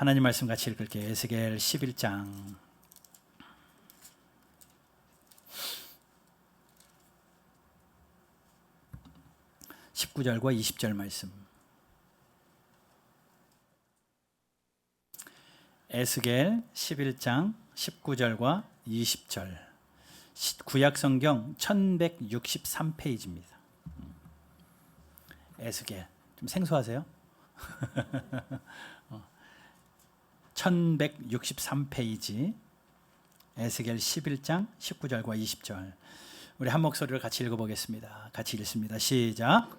하나님 말씀 같이 읽을게요. 에스겔 11장 19절과 20절 말씀. 에스겔 11장 19절과 20절. 구약성경 1163페이지입니다. 에스겔 좀 생소하세요? 1163페이지 에스겔 11장 19절과 20절. 우리 한 목소리를 같이 읽어보겠습니다. 같이 읽습니다. 시작.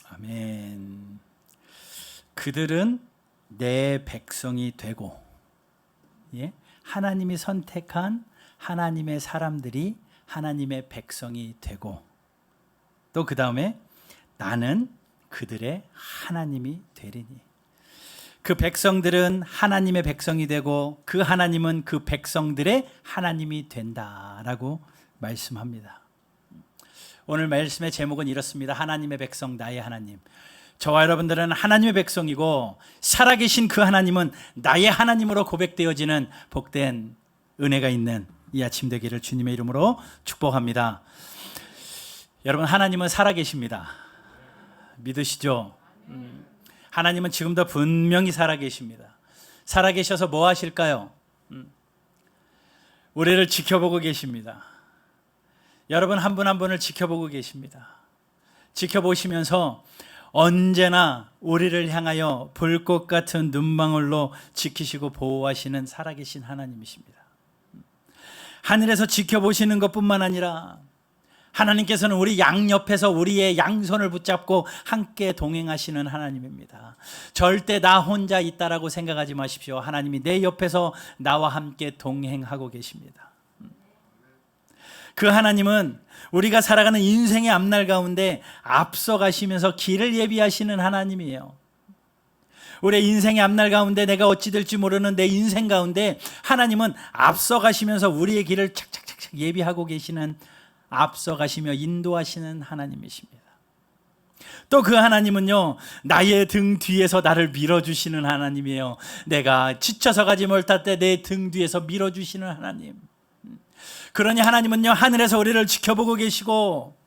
아멘. 그들은 내 백성이 되고, 예? 하나님이 선택한 하나님의 사람들이 하나님의 백성이 되고, 또 그 다음에 나는 그들의 하나님이 되리니. 그 백성들은 하나님의 백성이 되고 그 하나님은 그 백성들의 하나님이 된다라고 말씀합니다. 오늘 말씀의 제목은 이렇습니다. 하나님의 백성, 나의 하나님. 저와 여러분들은 하나님의 백성이고 살아계신 그 하나님은 나의 하나님으로 고백되어지는 복된 은혜가 있는 이 아침 되기를 주님의 이름으로 축복합니다. 여러분, 하나님은 살아계십니다. 믿으시죠? 하나님은 지금도 분명히 살아계십니다. 살아계셔서 뭐 하실까요? 우리를 지켜보고 계십니다. 여러분 한 분 한 분을 지켜보고 계십니다. 지켜보시면서 언제나 우리를 향하여 불꽃 같은 눈망울로 지키시고 보호하시는 살아계신 하나님이십니다. 하늘에서 지켜보시는 것뿐만 아니라 하나님께서는 우리 양옆에서 우리의 양손을 붙잡고 함께 동행하시는 하나님입니다. 절대 나 혼자 있다라고 생각하지 마십시오. 하나님이 내 옆에서 나와 함께 동행하고 계십니다. 그 하나님은 우리가 살아가는 인생의 앞날 가운데 앞서가시면서 길을 예비하시는 하나님이에요. 우리의 인생의 앞날 가운데 내가 어찌 될지 모르는 내 인생 가운데 하나님은 앞서가시면서 우리의 길을 착착착착 예비하고 계시는, 앞서가시며 인도하시는 하나님이십니다. 또 그 하나님은요, 나의 등 뒤에서 나를 밀어주시는 하나님이에요. 내가 지쳐서 가지 못할 때 내 등 뒤에서 밀어주시는 하나님. 그러니 하나님은요, 하늘에서 우리를 지켜보고 계시고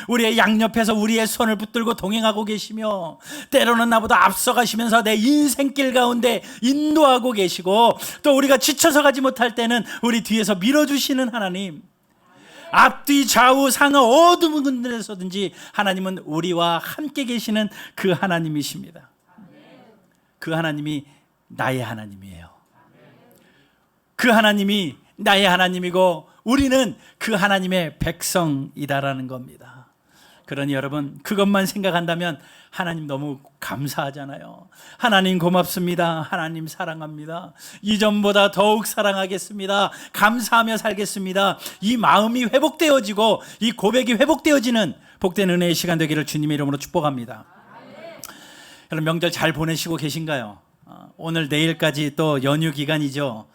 우리의 양옆에서 우리의 손을 붙들고 동행하고 계시며 때로는 나보다 앞서가시면서 내 인생길 가운데 인도하고 계시고, 또 우리가 지쳐서 가지 못할 때는 우리 뒤에서 밀어주시는 하나님. 앞뒤 좌우 상하 어두운 곳에서든지 하나님은 우리와 함께 계시는 그 하나님이십니다. 그 하나님이 나의 하나님이에요. 그 하나님이 나의 하나님이고 우리는 그 하나님의 백성이다라는 겁니다. 그러니 여러분, 그것만 생각한다면 하나님 너무 감사하잖아요. 하나님 고맙습니다. 하나님 사랑합니다. 이전보다 더욱 사랑하겠습니다. 감사하며 살겠습니다. 이 마음이 회복되어지고 이 고백이 회복되어지는 복된 은혜의 시간 되기를 주님의 이름으로 축복합니다. 여러분, 명절 잘 보내시고 계신가요? 오늘 내일까지 또 연휴 기간이죠.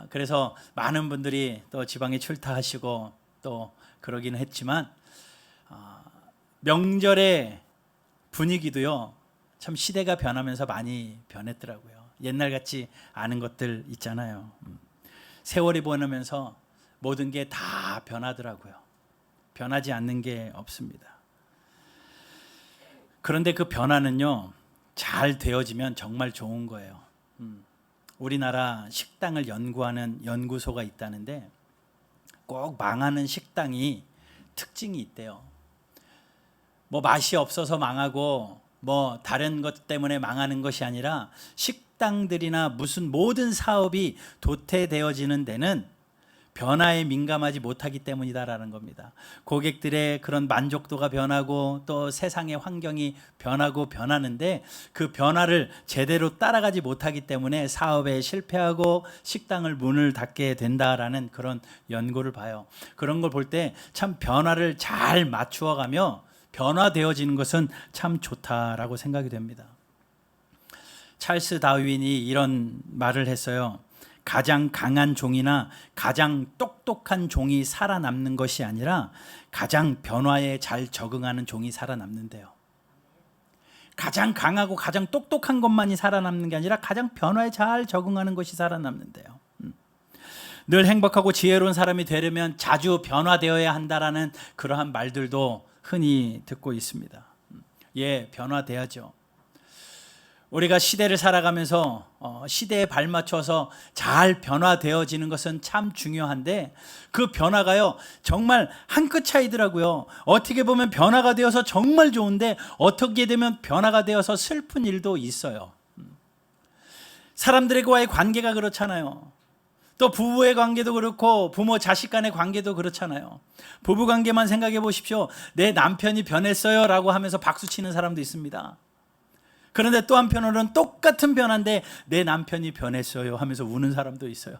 그래서 많은 분들이 또 지방에 출타하시고 또 그러기는 했지만 명절의 분위기도요, 참 시대가 변하면서 많이 변했더라고요. 옛날 같지 않은 것들 있잖아요. 세월이 보내면서 모든 게 다 변하더라고요. 변하지 않는 게 없습니다. 그런데 그 변화는요, 잘 되어지면 정말 좋은 거예요. 우리나라 식당을 연구하는 연구소가 있다는데 꼭 망하는 식당이 특징이 있대요. 뭐 맛이 없어서 망하고 뭐 다른 것 때문에 망하는 것이 아니라 식당들이나 무슨 모든 사업이 도태되어지는 데는 변화에 민감하지 못하기 때문이다라는 겁니다. 고객들의 그런 만족도가 변하고 또 세상의 환경이 변하고 변하는데 그 변화를 제대로 따라가지 못하기 때문에 사업에 실패하고 식당을 문을 닫게 된다라는 그런 연구를 봐요. 그런 걸 볼 때 참 변화를 잘 맞추어가며 변화되어지는 것은 참 좋다라고 생각이 됩니다. 찰스 다윈이 이런 말을 했어요. 가장 강한 종이나 가장 똑똑한 종이 살아남는 것이 아니라 가장 변화에 잘 적응하는 종이 살아남는데요. 가장 강하고 가장 똑똑한 것만이 살아남는 게 아니라 가장 변화에 잘 적응하는 것이 살아남는데요. 늘 행복하고 지혜로운 사람이 되려면 자주 변화되어야 한다라는 그러한 말들도 흔히 듣고 있습니다. 예, 변화돼야죠. 우리가 시대를 살아가면서 시대에 발맞춰서 잘 변화되어지는 것은 참 중요한데 그 변화가요 정말 한 끗 차이더라고요. 어떻게 보면 변화가 되어서 정말 좋은데 어떻게 되면 변화가 되어서 슬픈 일도 있어요. 사람들과의 관계가 그렇잖아요. 또 부부의 관계도 그렇고 부모 자식 간의 관계도 그렇잖아요. 부부 관계만 생각해 보십시오. 내 남편이 변했어요 라고 하면서 박수 치는 사람도 있습니다. 그런데 또 한편으로는 똑같은 변화인데 내 남편이 변했어요 하면서 우는 사람도 있어요.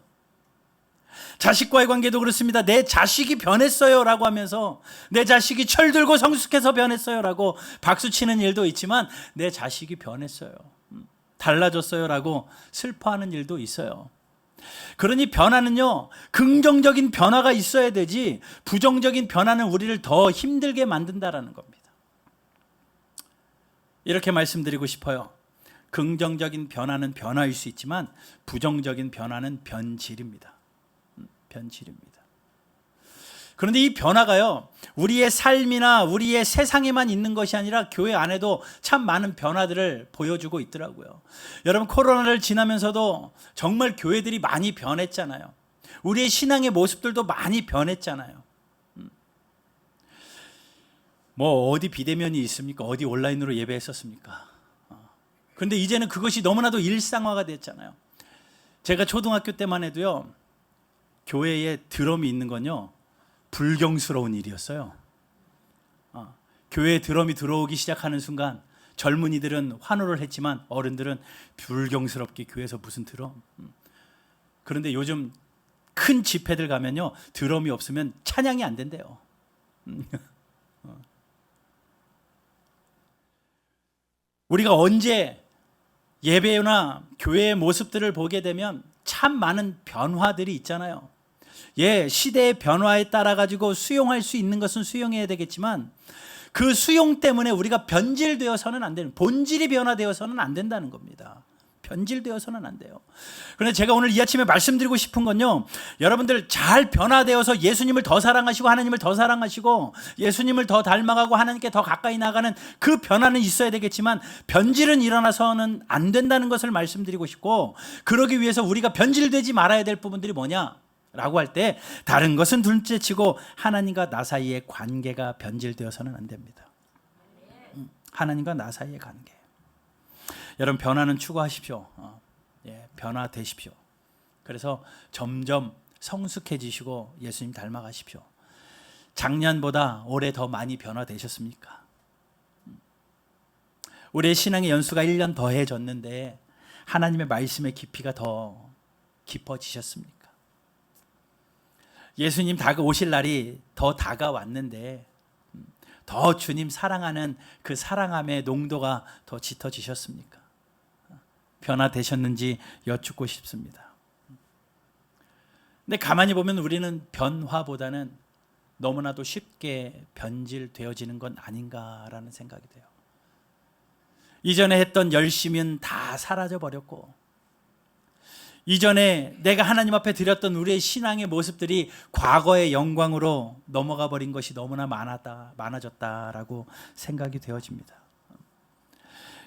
자식과의 관계도 그렇습니다. 내 자식이 변했어요 라고 하면서 내 자식이 철들고 성숙해서 변했어요 라고 박수치는 일도 있지만 내 자식이 변했어요, 달라졌어요 라고 슬퍼하는 일도 있어요. 그러니 변화는요 긍정적인 변화가 있어야 되지 부정적인 변화는 우리를 더 힘들게 만든다라는 겁니다. 이렇게 말씀드리고 싶어요. 긍정적인 변화는 변화일 수 있지만 부정적인 변화는 변질입니다. 변질입니다. 그런데 이 변화가요 우리의 삶이나 우리의 세상에만 있는 것이 아니라 교회 안에도 참 많은 변화들을 보여주고 있더라고요. 여러분 코로나를 지나면서도 정말 교회들이 많이 변했잖아요. 우리의 신앙의 모습들도 많이 변했잖아요. 뭐 어디 비대면이 있습니까? 어디 온라인으로 예배했었습니까? 그런데 이제는 그것이 너무나도 일상화가 됐잖아요. 제가 초등학교 때만 해도요 교회에 드럼이 있는 건요 불경스러운 일이었어요. 교회에 드럼이 들어오기 시작하는 순간 젊은이들은 환호를 했지만 어른들은 불경스럽게 교회에서 무슨 드럼. 그런데 요즘 큰 집회들 가면요 드럼이 없으면 찬양이 안 된대요. 우리가 언제 예배나 교회의 모습들을 보게 되면 참 많은 변화들이 있잖아요. 예, 시대의 변화에 따라 가지고 수용할 수 있는 것은 수용해야 되겠지만 그 수용 때문에 우리가 변질되어서는 안 되는, 본질이 변화되어서는 안 된다는 겁니다. 변질되어서는 안 돼요. 그런데 제가 오늘 이 아침에 말씀드리고 싶은 건요 여러분들 잘 변화되어서 예수님을 더 사랑하시고 하나님을 더 사랑하시고 예수님을 더 닮아가고 하나님께 더 가까이 나가는 그 변화는 있어야 되겠지만 변질은 일어나서는 안 된다는 것을 말씀드리고 싶고, 그러기 위해서 우리가 변질되지 말아야 될 부분들이 뭐냐라고 할 때 다른 것은 둘째치고 하나님과 나 사이의 관계가 변질되어서는 안 됩니다. 하나님과 나 사이의 관계. 여러분 변화는 추구하십시오. 변화되십시오. 그래서 점점 성숙해지시고 예수님 닮아가십시오. 작년보다 올해 더 많이 변화되셨습니까? 우리의 신앙의 연수가 1년 더해졌는데 하나님의 말씀의 깊이가 더 깊어지셨습니까? 예수님 오실 날이 더 다가왔는데 더 주님 사랑하는 그 사랑함의 농도가 더 짙어지셨습니까? 변화되셨는지 여쭙고 싶습니다. 근데 가만히 보면 우리는 변화보다는 너무나도 쉽게 변질되어지는 건 아닌가라는 생각이 돼요. 이전에 했던 열심은 다 사라져 버렸고, 이전에 내가 하나님 앞에 드렸던 우리의 신앙의 모습들이 과거의 영광으로 넘어가 버린 것이 너무나 많아졌다라고 생각이 되어집니다.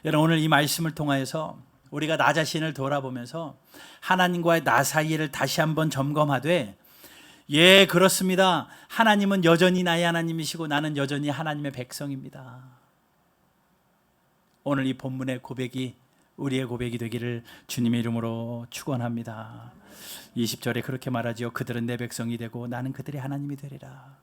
여러분 오늘 이 말씀을 통하여서 우리가 나 자신을 돌아보면서 하나님과의 나 사이를 다시 한번 점검하되, 예 그렇습니다. 하나님은 여전히 나의 하나님이시고 나는 여전히 하나님의 백성입니다. 오늘 이 본문의 고백이 우리의 고백이 되기를 주님의 이름으로 축원합니다. 20절에 그렇게 말하지요. 그들은 내 백성이 되고 나는 그들의 하나님이 되리라.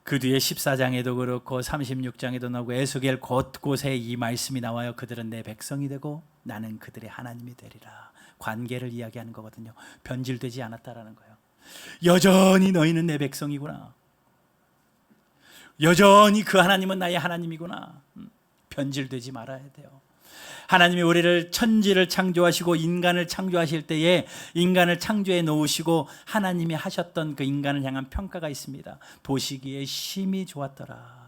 그 뒤에 14장에도 그렇고 36장에도 나오고 에스겔 곳곳에 이 말씀이 나와요. 그들은 내 백성이 되고 나는 그들의 하나님이 되리라. 관계를 이야기하는 거거든요. 변질되지 않았다라는 거예요. 여전히 너희는 내 백성이구나. 여전히 그 하나님은 나의 하나님이구나. 변질되지 말아야 돼요. 하나님이 우리를 천지를 창조하시고 인간을 창조하실 때에 인간을 창조해 놓으시고 하나님이 하셨던 그 인간을 향한 평가가 있습니다. 보시기에 심히 좋았더라.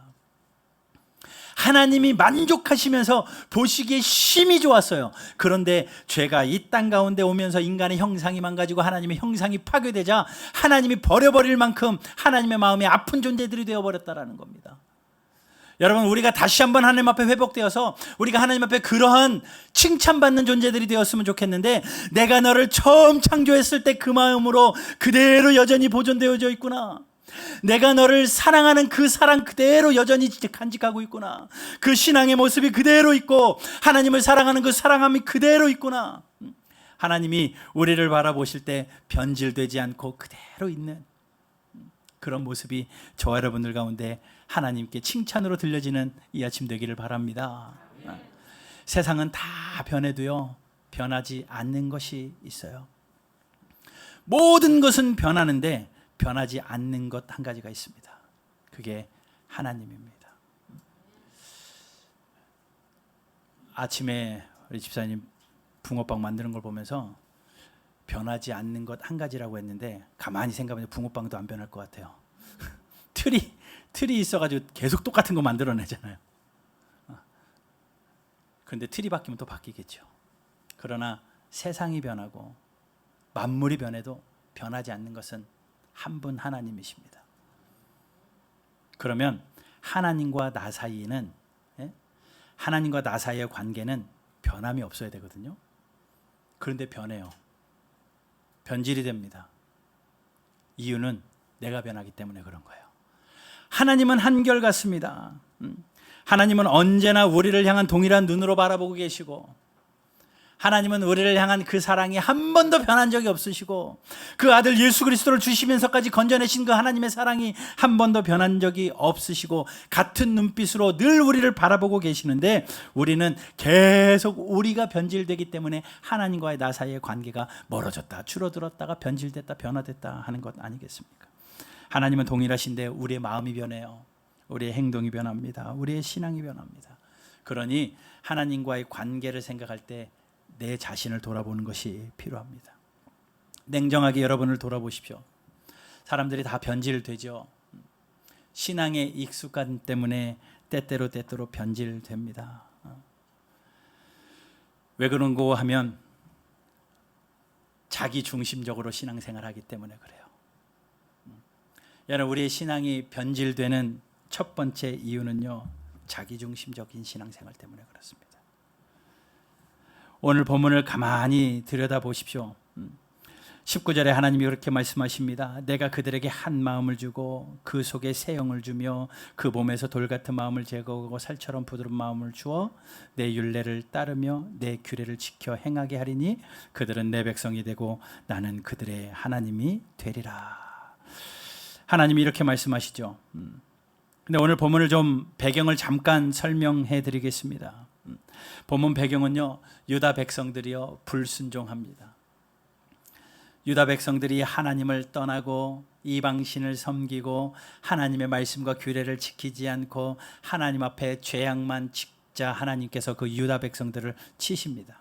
하나님이 만족하시면서 보시기에 심히 좋았어요. 그런데 죄가 이 땅 가운데 오면서 인간의 형상이 망가지고 하나님의 형상이 파괴되자 하나님이 버려버릴 만큼 하나님의 마음이 아픈 존재들이 되어버렸다는 겁니다. 여러분, 우리가 다시 한번 하나님 앞에 회복되어서 우리가 하나님 앞에 그러한 칭찬받는 존재들이 되었으면 좋겠는데, 내가 너를 처음 창조했을 때 그 마음으로 그대로 여전히 보존되어져 있구나. 내가 너를 사랑하는 그 사랑 그대로 여전히 간직하고 있구나. 그 신앙의 모습이 그대로 있고 하나님을 사랑하는 그 사랑함이 그대로 있구나. 하나님이 우리를 바라보실 때 변질되지 않고 그대로 있는 그런 모습이 저와 여러분들 가운데 하나님께 칭찬으로 들려지는 이 아침 되기를 바랍니다. 세상은 다 변해도요, 변하지 않는 것이 있어요. 모든 것은 변하는데 변하지 않는 것 한 가지가 있습니다. 그게 하나님입니다. 아침에 우리 집사님 붕어빵 만드는 걸 보면서 변하지 않는 것 한 가지라고 했는데, 가만히 생각하면 붕어빵도 안 변할 것 같아요. 틀이 있어가지고 계속 똑같은 거 만들어내잖아요. 그런데 틀이 바뀌면 또 바뀌겠죠. 그러나 세상이 변하고 만물이 변해도 변하지 않는 것은 한 분 하나님이십니다. 그러면 하나님과 나 사이에는, 하나님과 나 사이의 관계는 변함이 없어야 되거든요. 그런데 변해요. 변질이 됩니다. 이유는 내가 변하기 때문에 그런 거예요. 하나님은 한결같습니다. 하나님은 언제나 우리를 향한 동일한 눈으로 바라보고 계시고, 하나님은 우리를 향한 그 사랑이 한 번도 변한 적이 없으시고, 그 아들 예수 그리스도를 주시면서까지 건져내신 그 하나님의 사랑이 한 번도 변한 적이 없으시고, 같은 눈빛으로 늘 우리를 바라보고 계시는데, 우리는 계속 우리가 변질되기 때문에 하나님과의 나 사이의 관계가 멀어졌다, 줄어들었다가 변질됐다, 변화됐다 하는 것 아니겠습니까? 하나님은 동일하신데 우리의 마음이 변해요. 우리의 행동이 변합니다. 우리의 신앙이 변합니다. 그러니 하나님과의 관계를 생각할 때 내 자신을 돌아보는 것이 필요합니다. 냉정하게 여러분을 돌아보십시오. 사람들이 다 변질되죠. 신앙의 익숙함 때문에 때때로 변질됩니다. 왜 그런고 하면 자기 중심적으로 신앙생활하기 때문에 그래요. 여러분, 우리의 신앙이 변질되는 첫 번째 이유는요, 자기중심적인 신앙생활 때문에 그렇습니다. 오늘 본문을 가만히 들여다보십시오. 19절에 하나님이 그렇게 말씀하십니다. 내가 그들에게 한 마음을 주고 그 속에 새 영을 주며 그 몸에서 돌 같은 마음을 제거하고 살처럼 부드러운 마음을 주어 내 율례를 따르며 내 규례를 지켜 행하게 하리니 그들은 내 백성이 되고 나는 그들의 하나님이 되리라. 하나님이 이렇게 말씀하시죠. 근데 오늘 본문을 좀 배경을 잠깐 설명해 드리겠습니다. 본문 배경은요, 유다 백성들이요 불순종합니다. 유다 백성들이 하나님을 떠나고 이방신을 섬기고 하나님의 말씀과 규례를 지키지 않고 하나님 앞에 죄악만 짓자 하나님께서 그 유다 백성들을 치십니다.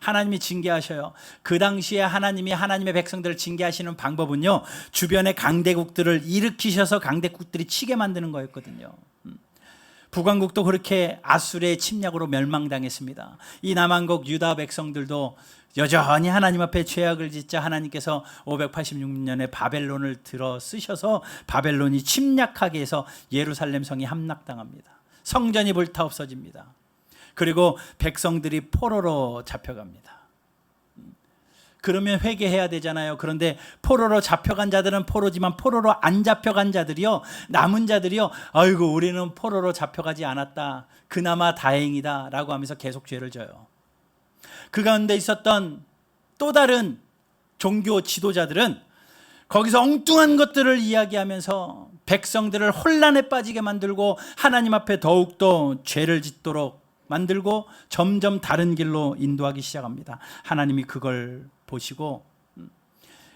하나님이 징계하셔요. 그 당시에 하나님이 하나님의 백성들을 징계하시는 방법은요, 주변의 강대국들을 일으키셔서 강대국들이 치게 만드는 거였거든요. 북왕국도 그렇게 아수르의 침략으로 멸망당했습니다. 이 남한국 유다 백성들도 여전히 하나님 앞에 죄악을 짓자 하나님께서 586년에 바벨론을 들어 쓰셔서 바벨론이 침략하게 해서 예루살렘 성이 함락당합니다. 성전이 불타 없어집니다. 그리고 백성들이 포로로 잡혀갑니다. 그러면 회개해야 되잖아요. 그런데 포로로 잡혀간 자들은 포로지만 포로로 안 잡혀간 자들이요, 남은 자들이요, 아이고 우리는 포로로 잡혀가지 않았다, 그나마 다행이다 라고 하면서 계속 죄를 져요. 그 가운데 있었던 또 다른 종교 지도자들은 거기서 엉뚱한 것들을 이야기하면서 백성들을 혼란에 빠지게 만들고 하나님 앞에 더욱더 죄를 짓도록 만들고 점점 다른 길로 인도하기 시작합니다. 하나님이 그걸 보시고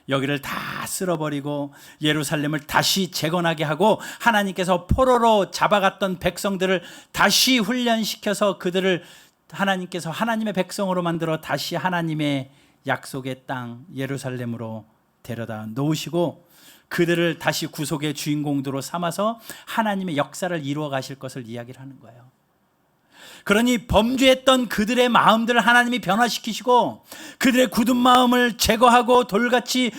여기를 다 쓸어버리고 예루살렘을 다시 재건하게 하고 하나님께서 포로로 잡아갔던 백성들을 다시 훈련시켜서 그들을 하나님께서 하나님의 백성으로 만들어 다시 하나님의 약속의 땅 예루살렘으로 데려다 놓으시고 그들을 다시 구속의 주인공들로 삼아서 하나님의 역사를 이루어 가실 것을 이야기를 하는 거예요. 그러니 범죄했던 그들의 마음들을 하나님이 변화시키시고 그들의 굳은 마음을 제거하고 돌같이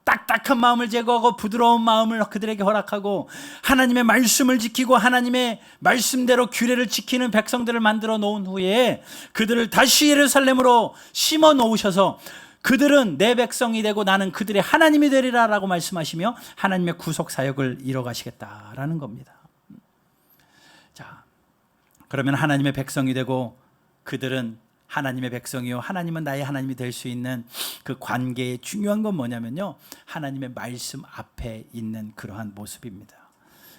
딱딱한 마음을 제거하고 부드러운 마음을 그들에게 허락하고 하나님의 말씀을 지키고 하나님의 말씀대로 규례를 지키는 백성들을 만들어 놓은 후에 그들을 다시 예루살렘으로 심어 놓으셔서 그들은 내 백성이 되고 나는 그들의 하나님이 되리라 라고 말씀하시며 하나님의 구속 사역을 이뤄 가시겠다라는 겁니다. 자, 그러면 하나님의 백성이 되고 그들은 하나님의 백성이요 하나님은 나의 하나님이 될 수 있는 그 관계의 중요한 건 뭐냐면요, 하나님의 말씀 앞에 있는 그러한 모습입니다.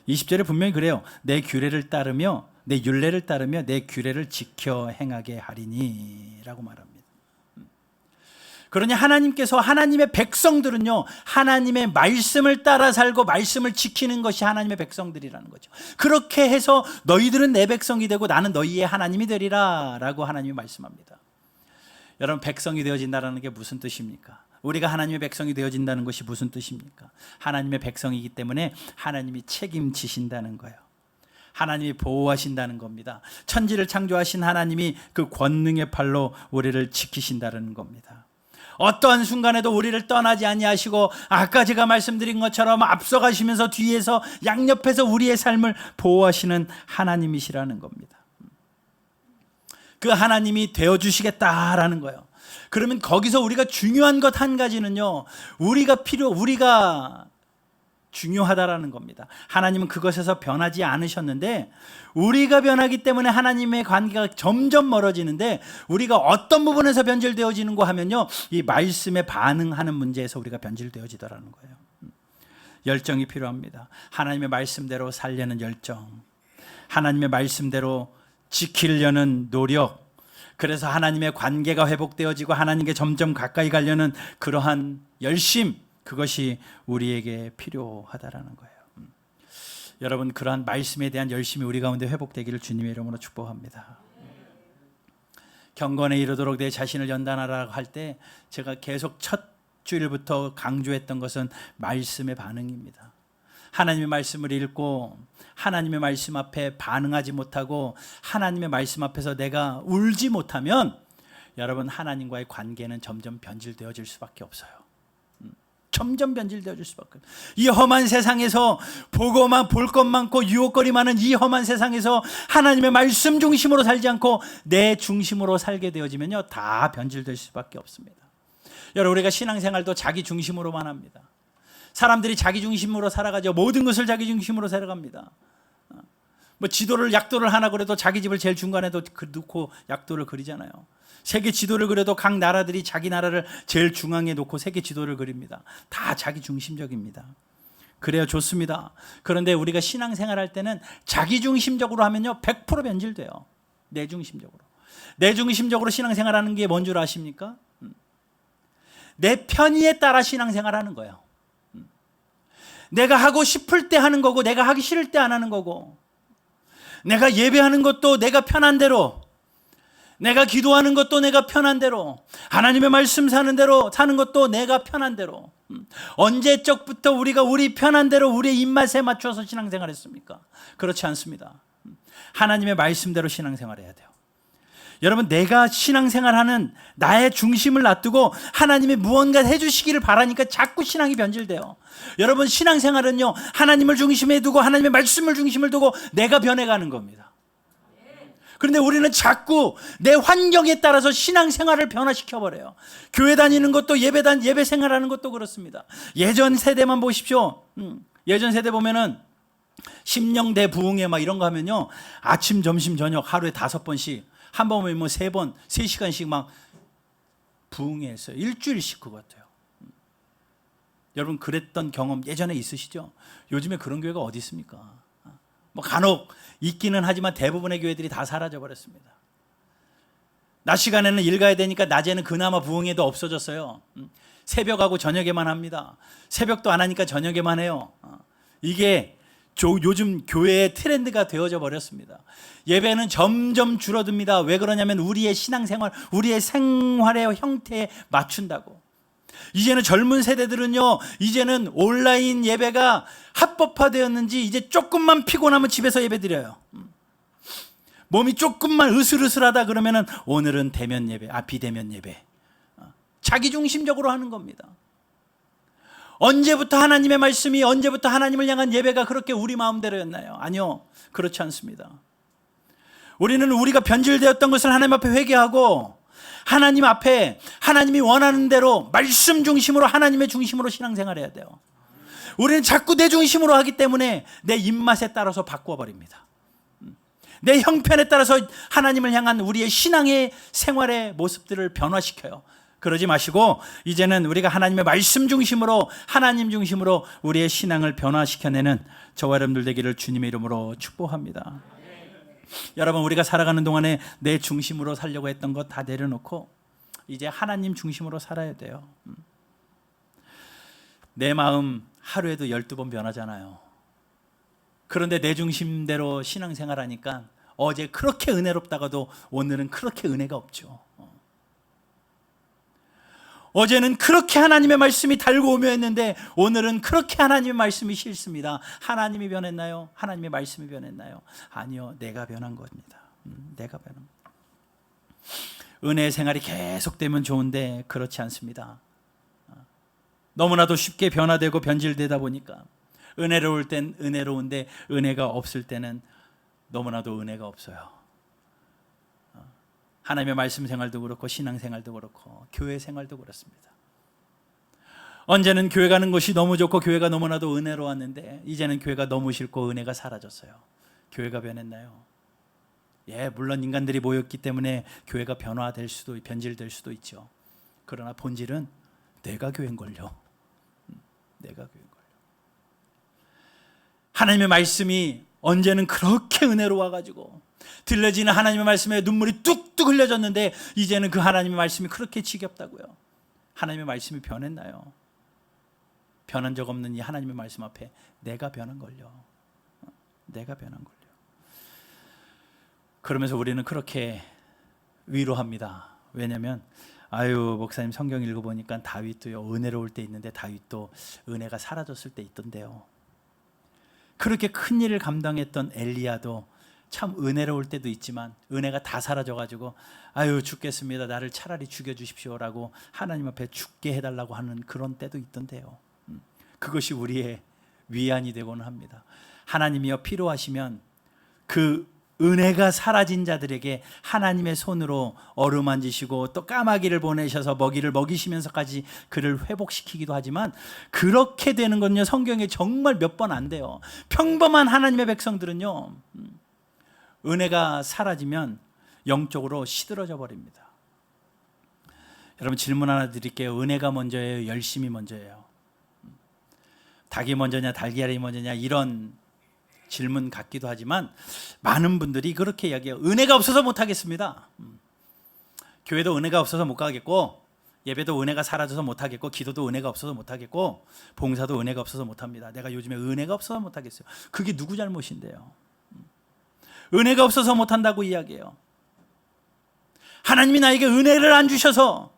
20절에 분명히 그래요. 내 규례를 따르며 내 율례를 따르며 내 규례를 지켜 행하게 하리니 라고 말합니다. 그러니 하나님께서 하나님의 백성들은요 하나님의 말씀을 따라 살고 말씀을 지키는 것이 하나님의 백성들이라는 거죠. 그렇게 해서 너희들은 내 백성이 되고 나는 너희의 하나님이 되리라 라고 하나님이 말씀합니다. 여러분, 백성이 되어진다는 게 무슨 뜻입니까? 우리가 하나님의 백성이 되어진다는 것이 무슨 뜻입니까? 하나님의 백성이기 때문에 하나님이 책임지신다는 거예요. 하나님이 보호하신다는 겁니다. 천지를 창조하신 하나님이 그 권능의 팔로 우리를 지키신다는 겁니다. 어떠한 순간에도 우리를 떠나지 아니하시고 아까 제가 말씀드린 것처럼 앞서가시면서 뒤에서 양옆에서 우리의 삶을 보호하시는 하나님이시라는 겁니다. 그 하나님이 되어주시겠다라는 거예요. 그러면 거기서 우리가 중요한 것 한 가지는요, 우리가 중요하다라는 겁니다. 하나님은 그것에서 변하지 않으셨는데 우리가 변하기 때문에 하나님의 관계가 점점 멀어지는데 우리가 어떤 부분에서 변질되어지는가 하면요, 이 말씀에 반응하는 문제에서 우리가 변질되어지더라는 거예요. 열정이 필요합니다. 하나님의 말씀대로 살려는 열정, 하나님의 말씀대로 지키려는 노력, 그래서 하나님의 관계가 회복되어지고 하나님께 점점 가까이 가려는 그러한 열심, 그것이 우리에게 필요하다라는 거예요. 여러분, 그러한 말씀에 대한 열심이 우리 가운데 회복되기를 주님의 이름으로 축복합니다. 경건에 이르도록 내 자신을 연단하라 할 때 제가 계속 첫 주일부터 강조했던 것은 말씀의 반응입니다. 하나님의 말씀을 읽고 하나님의 말씀 앞에 반응하지 못하고 하나님의 말씀 앞에서 내가 울지 못하면 여러분, 하나님과의 관계는 점점 변질되어질 수밖에 없어요. 점점 변질되어질 수밖에 없어요. 이 험한 세상에서 보고만 볼 것 많고 유혹거리 많은 이 험한 세상에서 하나님의 말씀 중심으로 살지 않고 내 중심으로 살게 되어지면요, 다 변질될 수밖에 없습니다. 여러분, 우리가 신앙생활도 자기 중심으로만 합니다. 사람들이 자기 중심으로 살아가죠. 모든 것을 자기 중심으로 살아갑니다. 뭐 약도를 하나 그래도 자기 집을 제일 중간에도 놓고 약도를 그리잖아요. 세계 지도를 그려도 각 나라들이 자기 나라를 제일 중앙에 놓고 세계 지도를 그립니다. 다 자기 중심적입니다. 그래야 좋습니다. 그런데 우리가 신앙생활할 때는 자기 중심적으로 하면요 100% 변질돼요. 내 중심적으로 신앙생활하는 게 뭔 줄 아십니까? 내 편의에 따라 신앙생활하는 거예요. 내가 하고 싶을 때 하는 거고 내가 하기 싫을 때 안 하는 거고, 내가 예배하는 것도 내가 편한 대로, 내가 기도하는 것도 내가 편한 대로, 하나님의 말씀 사는 대로 사는 것도 내가 편한 대로. 언제적부터 우리가 우리 편한 대로 우리의 입맛에 맞춰서 신앙생활했습니까? 그렇지 않습니다. 하나님의 말씀대로 신앙생활해야 돼요. 여러분, 내가 신앙생활하는 나의 중심을 놔두고 하나님이 무언가 해주시기를 바라니까 자꾸 신앙이 변질돼요. 여러분, 신앙생활은요 하나님을 중심에 두고 하나님의 말씀을 중심을 두고 내가 변해가는 겁니다. 그런데 우리는 자꾸 내 환경에 따라서 신앙생활을 변화시켜버려요. 교회 다니는 것도 예배 생활하는 것도 그렇습니다. 예전 세대만 보십시오. 예전 세대 보면은 심령대 부흥회 막 이런 거 하면요, 아침 점심 저녁 하루에 5번씩, 한 번 오면 뭐 3번 3시간씩 막 부흥회 했어요. 일주일씩 그것도요. 여러분, 그랬던 경험 예전에 있으시죠? 요즘에 그런 교회가 어디 있습니까? 뭐 간혹 있기는 하지만 대부분의 교회들이 다 사라져 버렸습니다. 낮 시간에는 일 가야 되니까 낮에는 그나마 부흥회도 없어졌어요. 새벽하고 저녁에만 합니다. 새벽도 안 하니까 저녁에만 해요. 이게 요즘 교회의 트렌드가 되어져 버렸습니다. 예배는 점점 줄어듭니다. 왜 그러냐면 우리의 신앙생활, 우리의 생활의 형태에 맞춘다고. 이제는 젊은 세대들은요, 이제는 온라인 예배가 합법화되었는지 이제 조금만 피곤하면 집에서 예배 드려요. 몸이 조금만 으슬으슬하다 그러면은 오늘은 대면 예배, 비대면 예배. 자기 중심적으로 하는 겁니다. 언제부터 하나님의 말씀이, 언제부터 하나님을 향한 예배가 그렇게 우리 마음대로였나요? 아니요, 그렇지 않습니다. 우리는 우리가 변질되었던 것을 하나님 앞에 회개하고 하나님 앞에 하나님이 원하는 대로 말씀 중심으로, 하나님의 중심으로 신앙생활해야 돼요. 우리는 자꾸 내 중심으로 하기 때문에 내 입맛에 따라서 바꿔버립니다. 내 형편에 따라서 하나님을 향한 우리의 신앙의 생활의 모습들을 변화시켜요. 그러지 마시고 이제는 우리가 하나님의 말씀 중심으로, 하나님 중심으로 우리의 신앙을 변화시켜내는 저와 여러분들 되기를 주님의 이름으로 축복합니다. 여러분, 우리가 살아가는 동안에 내 중심으로 살려고 했던 것 다 내려놓고 이제 하나님 중심으로 살아야 돼요. 내 마음 하루에도 12번 변하잖아요. 그런데 내 중심대로 신앙생활하니까 어제 그렇게 은혜롭다가도 오늘은 그렇게 은혜가 없죠. 어제는 그렇게 하나님의 말씀이 달고 오며 했는데 오늘은 그렇게 하나님의 말씀이 싫습니다. 하나님이 변했나요? 하나님의 말씀이 변했나요? 아니요, 내가 변한 겁니다. 내가 변한 겁니다. 은혜의 생활이 계속되면 좋은데 그렇지 않습니다. 너무나도 쉽게 변화되고 변질되다 보니까 은혜로울 땐 은혜로운데 은혜가 없을 때는 너무나도 은혜가 없어요. 하나님의 말씀 생활도 그렇고 신앙 생활도 그렇고 교회 생활도 그렇습니다. 언제는 교회 가는 것이 너무 좋고 교회가 너무나도 은혜로웠는데 이제는 교회가 너무 싫고 은혜가 사라졌어요. 교회가 변했나요? 예, 물론 인간들이 모였기 때문에 교회가 변화될 수도, 변질될 수도 있죠. 그러나 본질은 내가 교회인걸요. 내가 교회인걸요. 하나님의 말씀이 언제는 그렇게 은혜로워가지고 들려지는 하나님의 말씀에 눈물이 뚝뚝 흘려졌는데 이제는 그 하나님의 말씀이 그렇게 지겹다고요. 하나님의 말씀이 변했나요? 변한 적 없는 이 하나님의 말씀 앞에 내가 변한 걸요. 내가 변한 걸요. 그러면서 우리는 그렇게 위로합니다. 왜냐하면 목사님 성경 읽어보니까 다윗도요, 은혜로울 때 있는데 다윗도 은혜가 사라졌을 때 있던데요. 그렇게 큰 일을 감당했던 엘리야도 참 은혜로울 때도 있지만 은혜가 다 사라져가지고 죽겠습니다, 나를 차라리 죽여주십시오라고 하나님 앞에 죽게 해달라고 하는 그런 때도 있던데요. 그것이 우리의 위안이 되고는 합니다. 하나님이여 필요하시면 그 은혜가 사라진 자들에게 하나님의 손으로 어루만지시고 또 까마귀를 보내셔서 먹이를 먹이시면서까지 그를 회복시키기도 하지만 그렇게 되는 건요, 성경에 정말 몇 번 안 돼요. 평범한 하나님의 백성들은요, 은혜가 사라지면 영적으로 시들어져 버립니다. 여러분, 질문 하나 드릴게요. 은혜가 먼저예요? 열심이 먼저예요? 닭이 먼저냐 달걀이 먼저냐 이런 질문 같기도 하지만 많은 분들이 그렇게 이야기해요. 은혜가 없어서 못하겠습니다. 교회도 은혜가 없어서 못 가겠고, 예배도 은혜가 사라져서 못하겠고, 기도도 은혜가 없어서 못하겠고, 봉사도 은혜가 없어서 못합니다. 내가 요즘에 은혜가 없어서 못하겠어요. 그게 누구 잘못인데요? 은혜가 없어서 못한다고 이야기해요. 하나님이 나에게 은혜를 안 주셔서,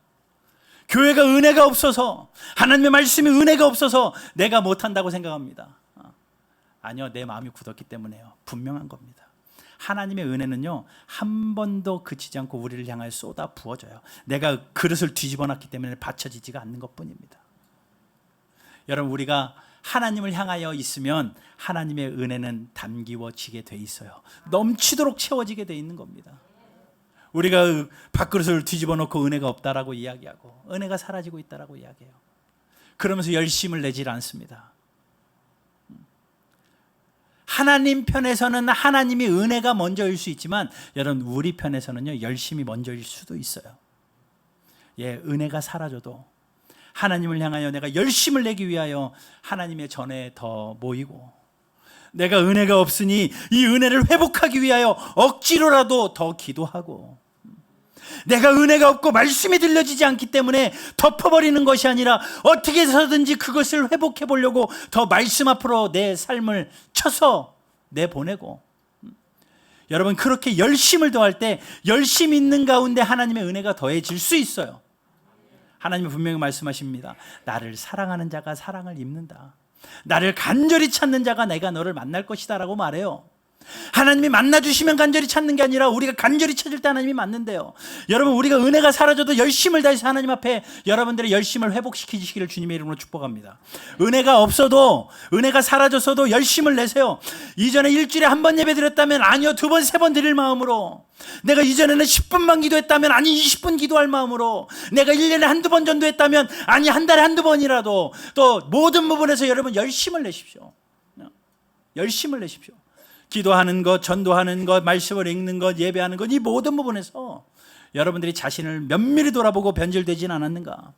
교회가 은혜가 없어서, 하나님의 말씀이 은혜가 없어서 내가 못한다고 생각합니다. 아니요, 내 마음이 굳었기 때문에요. 분명한 겁니다. 하나님의 은혜는요, 한 번도 그치지 않고 우리를 향하여 쏟아 부어져요. 내가 그릇을 뒤집어 놨기 때문에 받쳐지지가 않는 것뿐입니다. 여러분, 우리가 하나님을 향하여 있으면 하나님의 은혜는 담기워지게 돼 있어요. 넘치도록 채워지게 돼 있는 겁니다. 우리가 밥그릇을 뒤집어 놓고 은혜가 없다라고 이야기하고 은혜가 사라지고 있다라고 이야기해요. 그러면서 열심을 내질 않습니다. 하나님 편에서는 하나님이 은혜가 먼저일 수 있지만 여러분, 우리 편에서는요, 열심이 먼저일 수도 있어요. 예, 은혜가 사라져도 하나님을 향하여 내가 열심을 내기 위하여 하나님의 전에 더 모이고, 내가 은혜가 없으니 이 은혜를 회복하기 위하여 억지로라도 더 기도하고, 내가 은혜가 없고 말씀이 들려지지 않기 때문에 덮어버리는 것이 아니라 어떻게 해서든지 그것을 회복해 보려고 더 말씀 앞으로 내 삶을 쳐서 내보내고, 여러분 그렇게 열심을 더할 때 열심 있는 가운데 하나님의 은혜가 더해질 수 있어요. 하나님은 분명히 말씀하십니다. 나를 사랑하는 자가 사랑을 입는다. 나를 간절히 찾는 자가 내가 너를 만날 것이다 라고 말해요. 하나님이 만나주시면 간절히 찾는 게 아니라 우리가 간절히 찾을 때 하나님이 만난대요. 여러분 우리가 은혜가 사라져도 열심을 다해서 하나님 앞에 여러분들의 열심을 회복시키시기를 주님의 이름으로 축복합니다. 은혜가 없어도, 은혜가 사라졌어도 열심을 내세요. 이전에 일주일에 한 번 예배 드렸다면 아니요 2번 3번 드릴 마음으로, 내가 이전에는 10분만 기도했다면 아니 20분 기도할 마음으로, 내가 1년에 한두 번 전도했다면 아니 한 달에 한두 번이라도, 또 모든 부분에서 여러분 열심을 내십시오. 열심을 내십시오. 기도하는 것, 전도하는 것, 말씀을 읽는 것, 예배하는 것, 이 모든 부분에서 여러분들이 자신을 면밀히 돌아보고 변질되진 않았는가?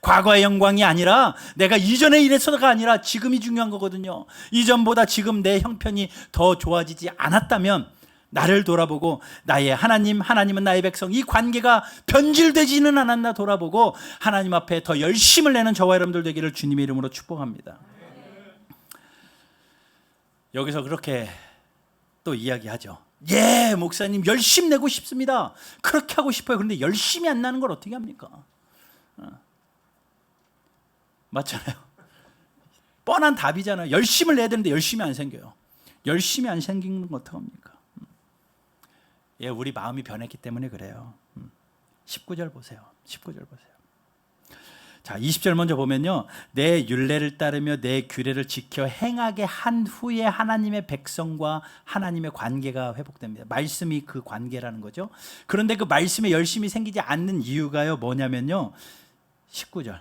과거의 영광이 아니라 내가 이전에 이래서가 아니라 지금이 중요한 거거든요. 이전보다 지금 내 형편이 더 좋아지지 않았다면 나를 돌아보고 나의 하나님, 하나님은 나의 백성, 이 관계가 변질되지는 않았나 돌아보고 하나님 앞에 더 열심을 내는 저와 여러분들 되기를 주님의 이름으로 축복합니다. 여기서 그렇게 또 이야기하죠. 예, 목사님 열심 내고 싶습니다. 그렇게 하고 싶어요. 그런데 열심히 안 나는 걸 어떻게 합니까? 맞잖아요. 뻔한 답이잖아요. 열심을 내야 되는데 열심히 안 생겨요. 열심히 안 생기는 건 어떡합니까? 예, 우리 마음이 변했기 때문에 그래요. 19절 보세요. 19절 보세요. 자, 20절 먼저 보면요. 내 율례를 따르며 내 규례를 지켜 행하게 한 후에 하나님의 백성과 하나님의 관계가 회복됩니다. 말씀이 그 관계라는 거죠. 그런데 그 말씀에 열심히 생기지 않는 이유가요, 뭐냐면요. 19절.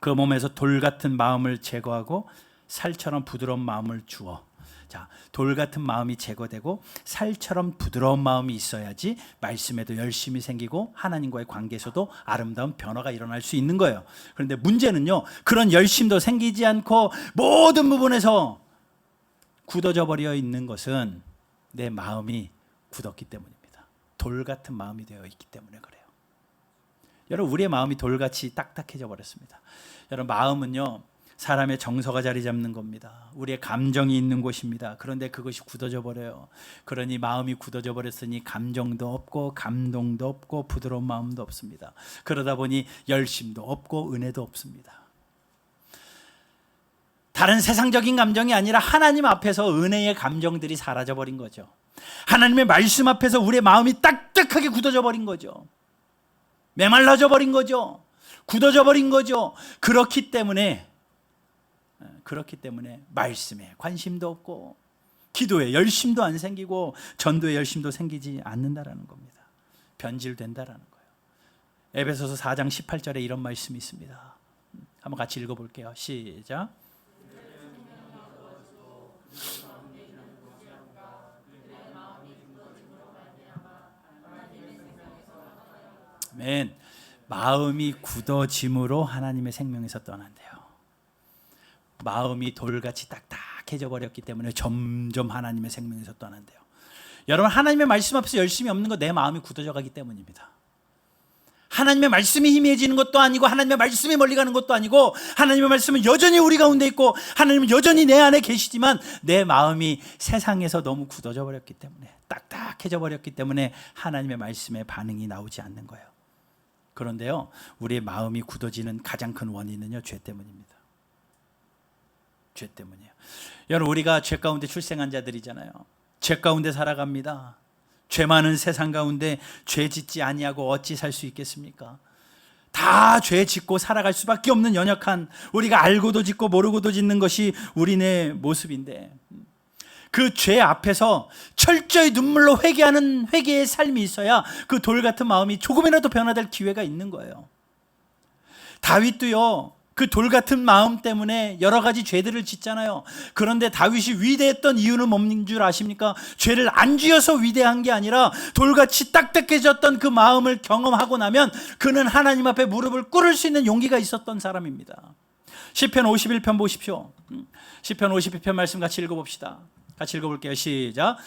그 몸에서 돌 같은 마음을 제거하고 살처럼 부드러운 마음을 주어. 자, 돌 같은 마음이 제거되고 살처럼 부드러운 마음이 있어야지 말씀에도 열심히 생기고 하나님과의 관계에서도 아름다운 변화가 일어날 수 있는 거예요. 그런데 문제는요, 그런 열심도 생기지 않고 모든 부분에서 굳어져 버려 있는 것은 내 마음이 굳었기 때문입니다. 돌 같은 마음이 되어 있기 때문에 그래요. 여러분, 우리의 마음이 돌같이 딱딱해져 버렸습니다. 여러분, 마음은요, 사람의 정서가 자리 잡는 겁니다. 우리의 감정이 있는 곳입니다. 그런데 그것이 굳어져 버려요. 그러니 마음이 굳어져 버렸으니 감정도 없고 감동도 없고 부드러운 마음도 없습니다. 그러다 보니 열심도 없고 은혜도 없습니다. 다른 세상적인 감정이 아니라 하나님 앞에서 은혜의 감정들이 사라져 버린 거죠. 하나님의 말씀 앞에서 우리의 마음이 딱딱하게 굳어져 버린 거죠. 메말라져 버린 거죠. 굳어져 버린 거죠. 그렇기 때문에 말씀에 관심도 없고 기도에 열심도 안 생기고 전도에 열심도 생기지 않는다라는 겁니다. 변질된다라는 거예요. 에베소서 4장 18절에 이런 말씀이 있습니다. 한번 같이 읽어볼게요. 시작. 아멘. 마음이 굳어짐으로 하나님의 생명에서 떠난대요. 마음이 돌같이 딱딱해져 버렸기 때문에 점점 하나님의 생명에서 떠난대요. 여러분, 하나님의 말씀 앞에서 열심히 없는 거 내 마음이 굳어져 가기 때문입니다. 하나님의 말씀이 희미해지는 것도 아니고 하나님의 말씀이 멀리 가는 것도 아니고 하나님의 말씀은 여전히 우리 가운데 있고 하나님은 여전히 내 안에 계시지만 내 마음이 세상에서 너무 굳어져 버렸기 때문에, 딱딱해져 버렸기 때문에 하나님의 말씀에 반응이 나오지 않는 거예요. 그런데요, 우리의 마음이 굳어지는 가장 큰 원인은요, 죄 때문입니다. 죄 때문이에요. 여러분, 우리가 죄 가운데 출생한 자들이잖아요. 죄 가운데 살아갑니다. 죄 많은 세상 가운데 죄 짓지 아니하고 어찌 살 수 있겠습니까? 다 죄 짓고 살아갈 수밖에 없는 연약한, 우리가 알고도 짓고 모르고도 짓는 것이 우리네 모습인데, 그 죄 앞에서 철저히 눈물로 회개하는 회개의 삶이 있어야 그 돌 같은 마음이 조금이라도 변화될 기회가 있는 거예요. 다윗도요, 그 돌 같은 마음 때문에 여러 가지 죄들을 짓잖아요. 그런데 다윗이 위대했던 이유는 뭔 줄 아십니까? 죄를 안 지어서 위대한 게 아니라 돌같이 딱딱해졌던 그 마음을 경험하고 나면 그는 하나님 앞에 무릎을 꿇을 수 있는 용기가 있었던 사람입니다. 시편 51편 보십시오. 시편 51편 말씀 같이 읽어봅시다. 같이 읽어볼게요. 시작.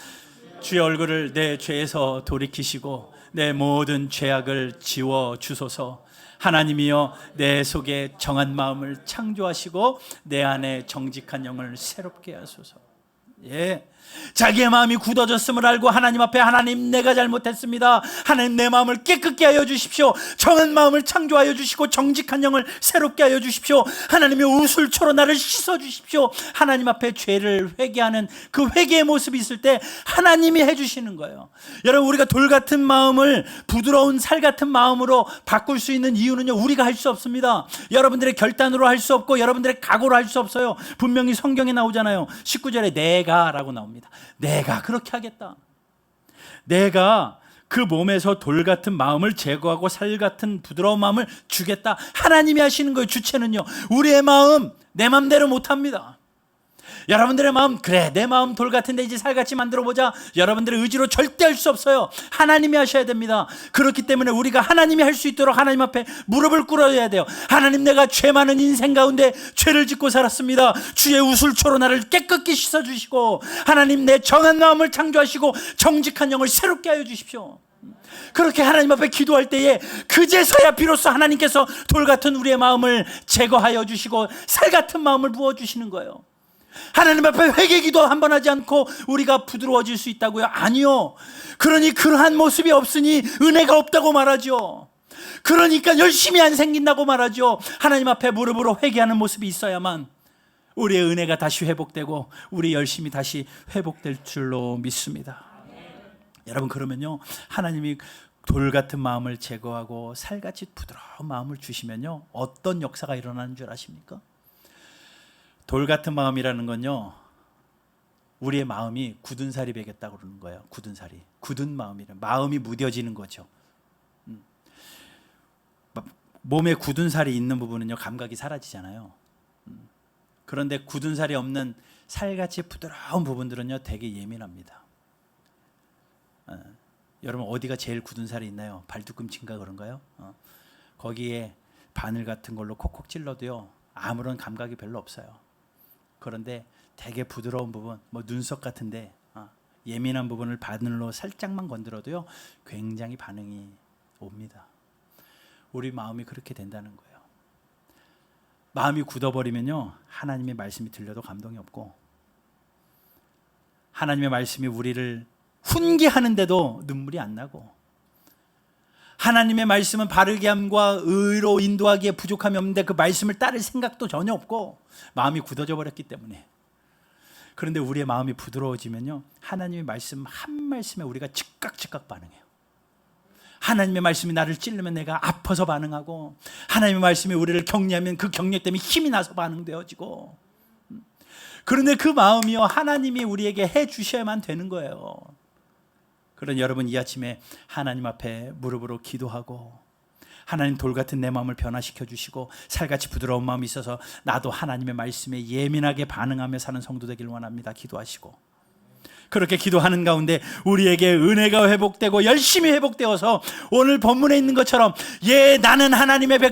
주의 얼굴을 내 죄에서 돌이키시고 내 모든 죄악을 지워 주소서. 하나님이여, 내 속에 정한 마음을 창조하시고 내 안에 정직한 영을 새롭게 하소서. 예, 자기의 마음이 굳어졌음을 알고 하나님 앞에, 하나님 내가 잘못했습니다, 하나님 내 마음을 깨끗게 하여 주십시오, 정한 마음을 창조하여 주시고 정직한 영을 새롭게 하여 주십시오, 하나님의 우술초로 나를 씻어 주십시오. 하나님 앞에 죄를 회개하는 그 회개의 모습이 있을 때 하나님이 해주시는 거예요. 여러분, 우리가 돌 같은 마음을 부드러운 살 같은 마음으로 바꿀 수 있는 이유는요, 우리가 할 수 없습니다. 여러분들의 결단으로 할 수 없고 여러분들의 각오로 할 수 없어요. 분명히 성경에 나오잖아요. 19절에 내가 라고 나옵니다. 내가 그렇게 하겠다. 내가 그 몸에서 돌 같은 마음을 제거하고 살 같은 부드러운 마음을 주겠다. 하나님이 하시는 거예요. 주체는요, 우리의 마음 내 마음대로 못합니다. 여러분들의 마음, 그래 내 마음 돌 같은데 이제 살같이 만들어 보자, 여러분들의 의지로 절대 할 수 없어요. 하나님이 하셔야 됩니다. 그렇기 때문에 우리가 하나님이 할 수 있도록 하나님 앞에 무릎을 꿇어야 돼요. 하나님, 내가 죄 많은 인생 가운데 죄를 짓고 살았습니다. 주의 우술초로 나를 깨끗이 씻어주시고 하나님, 내 정한 마음을 창조하시고 정직한 영을 새롭게 하여 주십시오. 그렇게 하나님 앞에 기도할 때에 그제서야 비로소 하나님께서 돌 같은 우리의 마음을 제거하여 주시고 살 같은 마음을 부어주시는 거예요. 하나님 앞에 회개 기도 한 번 하지 않고 우리가 부드러워질 수 있다고요? 아니요. 그러니 그러한 모습이 없으니 은혜가 없다고 말하죠. 그러니까 열심히 안 생긴다고 말하죠. 하나님 앞에 무릎으로 회개하는 모습이 있어야만 우리의 은혜가 다시 회복되고 우리 열심히 다시 회복될 줄로 믿습니다. 여러분, 그러면요, 하나님이 돌 같은 마음을 제거하고 살같이 부드러운 마음을 주시면요, 어떤 역사가 일어나는 줄 아십니까? 돌 같은 마음이라는 건요, 우리의 마음이 굳은 살이 배겼다고 그러는 거예요. 굳은 살이, 굳은 마음이란, 마음이 무뎌지는 거죠. 몸에 굳은 살이 있는 부분은요, 감각이 사라지잖아요. 그런데 굳은 살이 없는 살같이 부드러운 부분들은요, 되게 예민합니다. 여러분, 어디가 제일 굳은 살이 있나요? 발뒤꿈치인가 그런가요? 거기에 바늘 같은 걸로 콕콕 찔러도요, 아무런 감각이 별로 없어요. 그런데 되게 부드러운 부분, 뭐 눈썹 같은데 예민한 부분을 바늘로 살짝만 건드려도요, 굉장히 반응이 옵니다. 우리 마음이 그렇게 된다는 거예요. 마음이 굳어버리면요, 하나님의 말씀이 들려도 감동이 없고, 하나님의 말씀이 우리를 훈계하는데도 눈물이 안 나고, 하나님의 말씀은 바르게 함과 의로 인도하기에 부족함이 없는데 그 말씀을 따를 생각도 전혀 없고 마음이 굳어져 버렸기 때문에. 그런데 우리의 마음이 부드러워지면요, 하나님의 말씀 한 말씀에 우리가 즉각 반응해요. 하나님의 말씀이 나를 찌르면 내가 아파서 반응하고, 하나님의 말씀이 우리를 격려하면 그 격려 때문에 힘이 나서 반응되어지고. 그런데 그 마음이요, 하나님이 우리에게 해 주셔야만 되는 거예요. 그런 여러분, 이 아침에 하나님 앞에 무릎으로 기도하고, 하나님, 돌 같은 내 마음을 변화시켜 주시고 살같이 부드러운 마음이 있어서 나도 하나님의 말씀에 예민하게 반응하며 사는 성도 되길 원합니다. 기도하시고, 그렇게 기도하는 가운데 우리에게 은혜가 회복되고 열심히 회복되어서 오늘 본문에 있는 것처럼, 예, 나는 하나님의 백성